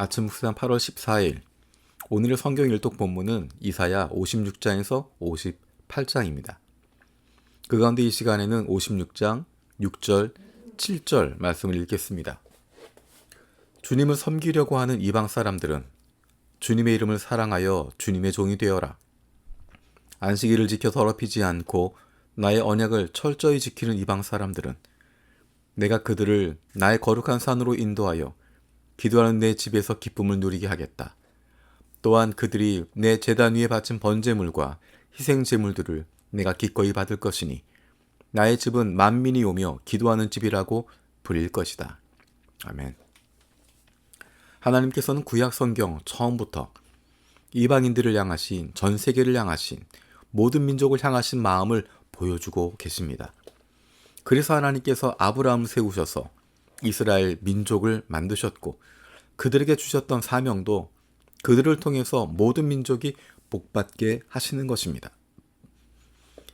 아침 묵상 8월 14일 오늘의 성경 일독 본문은 이사야 56장에서 58장입니다. 그 가운데 이 시간에는 56장 6절, 7절 말씀을 읽겠습니다. 주님을 섬기려고 하는 이방 사람들은 주님의 이름을 사랑하여 주님의 종이 되어라. 안식일을 지켜 더럽히지 않고 나의 언약을 철저히 지키는 이방 사람들은 내가 그들을 나의 거룩한 산으로 인도하여 기도하는 내 집에서 기쁨을 누리게 하겠다. 또한 그들이 내 제단 위에 바친 번제물과 희생제물들을 내가 기꺼이 받을 것이니 나의 집은 만민이 오며 기도하는 집이라고 불릴 것이다. 아멘. 하나님께서는 구약 성경 처음부터 이방인들을 향하신, 전 세계를 향하신, 모든 민족을 향하신 마음을 보여주고 계십니다. 그래서 하나님께서 아브라함을 세우셔서 이스라엘 민족을 만드셨고 그들에게 주셨던 사명도 그들을 통해서 모든 민족이 복받게 하시는 것입니다.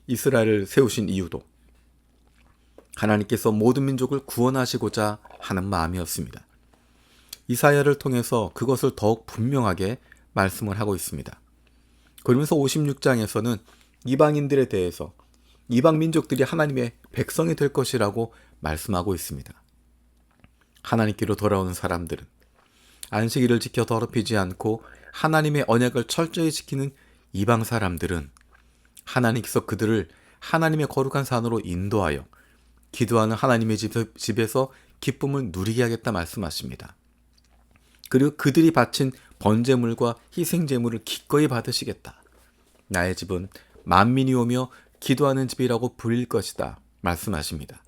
이스라엘을 세우신 이유도 하나님께서 모든 민족을 구원하시고자 하는 마음이었습니다. 이사야를 통해서 그것을 더욱 분명하게 말씀을 하고 있습니다. 그러면서 56장에서는 이방인들에 대해서 이방 민족들이 하나님의 백성이 될 것이라고 말씀하고 있습니다. 하나님께로 돌아오는 사람들은 안식일을 지켜 더럽히지 않고 하나님의 언약을 철저히 지키는 이방 사람들은 하나님께서 그들을 하나님의 거룩한 산으로 인도하여 기도하는 하나님의 집에서 기쁨을 누리게 하겠다 말씀하십니다. 그리고 그들이 바친 번제물과 희생제물을 기꺼이 받으시겠다. 나의 집은 만민이 오며 기도하는 집이라고 불릴 것이다 말씀하십니다.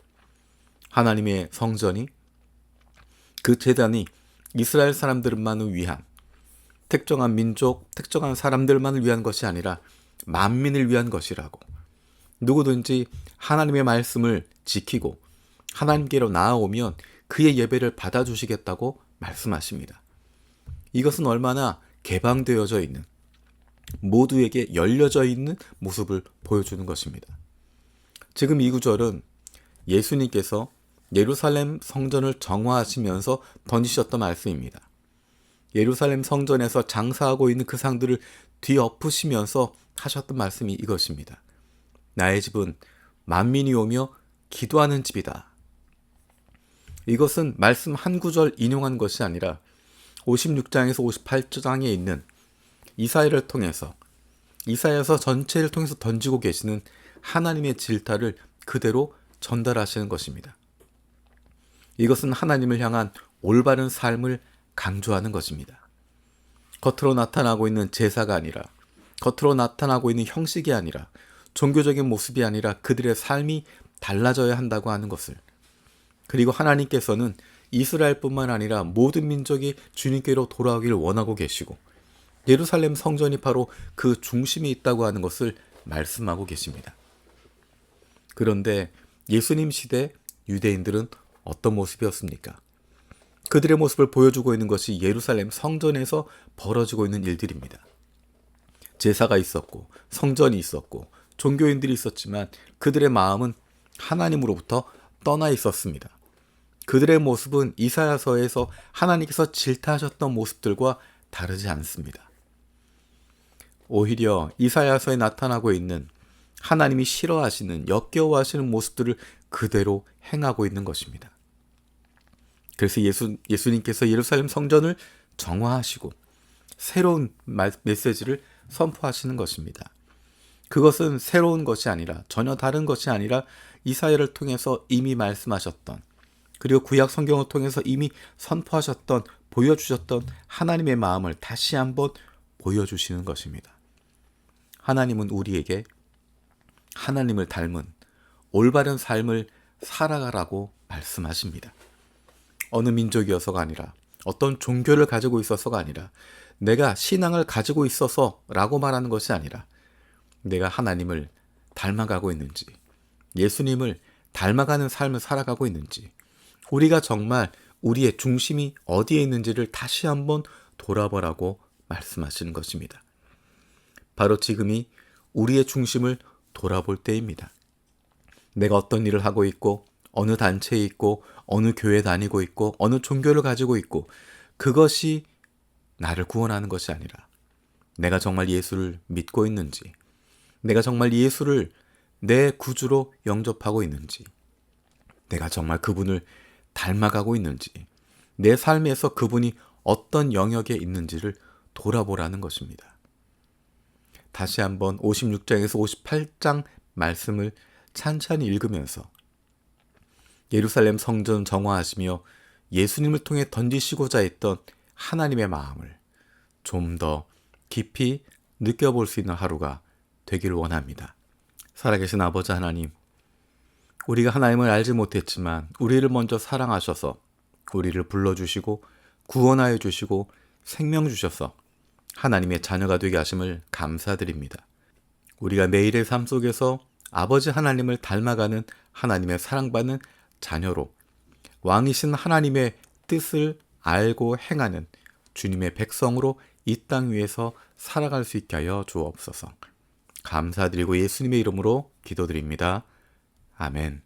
하나님의 성전이, 그 제단이 이스라엘 사람들만을 위한, 특정한 민족, 특정한 사람들만을 위한 것이 아니라 만민을 위한 것이라고, 누구든지 하나님의 말씀을 지키고 하나님께로 나아오면 그의 예배를 받아주시겠다고 말씀하십니다. 이것은 얼마나 개방되어져 있는, 모두에게 열려져 있는 모습을 보여주는 것입니다. 지금 이 구절은 예수님께서 예루살렘 성전을 정화하시면서 던지셨던 말씀입니다. 예루살렘 성전에서 장사하고 있는 그 상들을 뒤엎으시면서 하셨던 말씀이 이것입니다. 나의 집은 만민이 오며 기도하는 집이다. 이것은 말씀 한 구절 인용한 것이 아니라 56장에서 58장에 있는 이사야를 통해서, 이사야서 전체를 통해서 던지고 계시는 하나님의 질타를 그대로 전달하시는 것입니다. 이것은 하나님을 향한 올바른 삶을 강조하는 것입니다. 겉으로 나타나고 있는 제사가 아니라, 겉으로 나타나고 있는 형식이 아니라, 종교적인 모습이 아니라 그들의 삶이 달라져야 한다고 하는 것을, 그리고 하나님께서는 이스라엘뿐만 아니라 모든 민족이 주님께로 돌아오기를 원하고 계시고 예루살렘 성전이 바로 그 중심에 있다고 하는 것을 말씀하고 계십니다. 그런데 예수님 시대 유대인들은 어떤 모습이었습니까? 그들의 모습을 보여주고 있는 것이 예루살렘 성전에서 벌어지고 있는 일들입니다. 제사가 있었고 성전이 있었고 종교인들이 있었지만 그들의 마음은 하나님으로부터 떠나 있었습니다. 그들의 모습은 이사야서에서 하나님께서 질타하셨던 모습들과 다르지 않습니다. 오히려 이사야서에 나타나고 있는 하나님이 싫어하시는, 역겨워하시는 모습들을 그대로 행하고 있는 것입니다. 그래서 예수님께서 예루살렘 성전을 정화하시고 새로운 메시지를 선포하시는 것입니다. 그것은 새로운 것이 아니라, 전혀 다른 것이 아니라 이사야를 통해서 이미 말씀하셨던, 그리고 구약 성경을 통해서 이미 선포하셨던, 보여주셨던 하나님의 마음을 다시 한번 보여주시는 것입니다. 하나님은 우리에게 하나님을 닮은 올바른 삶을 살아가라고 말씀하십니다. 어느 민족이어서가 아니라, 어떤 종교를 가지고 있어서가 아니라, 내가 신앙을 가지고 있어서라고 말하는 것이 아니라 내가 하나님을 닮아가고 있는지, 예수님을 닮아가는 삶을 살아가고 있는지, 우리가 정말 우리의 중심이 어디에 있는지를 다시 한번 돌아보라고 말씀하시는 것입니다. 바로 지금이 우리의 중심을 돌아볼 때입니다. 내가 어떤 일을 하고 있고, 어느 단체에 있고, 어느 교회 다니고 있고, 어느 종교를 가지고 있고, 그것이 나를 구원하는 것이 아니라 내가 정말 예수를 믿고 있는지, 내가 정말 예수를 내 구주로 영접하고 있는지, 내가 정말 그분을 닮아가고 있는지, 내 삶에서 그분이 어떤 영역에 있는지를 돌아보라는 것입니다. 다시 한번 56장에서 58장 말씀을 찬찬히 읽으면서 예루살렘 성전 정화하시며 예수님을 통해 던지시고자 했던 하나님의 마음을 좀 더 깊이 느껴볼 수 있는 하루가 되기를 원합니다. 살아계신 아버지 하나님, 우리가 하나님을 알지 못했지만 우리를 먼저 사랑하셔서 우리를 불러주시고 구원하여 주시고 생명 주셔서 하나님의 자녀가 되게 하심을 감사드립니다. 우리가 매일의 삶 속에서 아버지 하나님을 닮아가는 하나님의 사랑받는 자녀로 왕이신 하나님의 뜻을 알고 행하는 주님의 백성으로 이 땅 위에서 살아갈 수 있게 하여 주옵소서. 감사드리고 예수님의 이름으로 기도드립니다. 아멘.